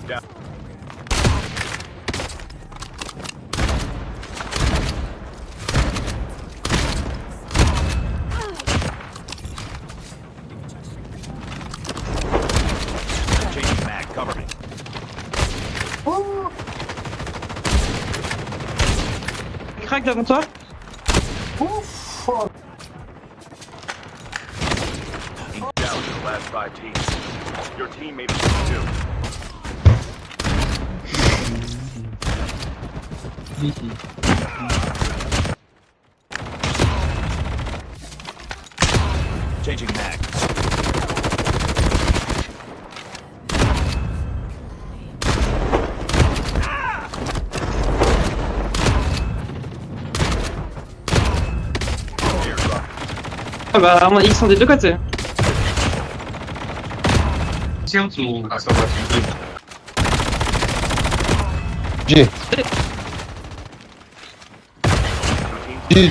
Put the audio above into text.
Down. Changing mag, cover me. Crac devant toi. Down to the last 5 teams. Your team made it to 2. Changing mag. Airdrop. Ah bah, ils sont des deux côtés. G. Two teams. G.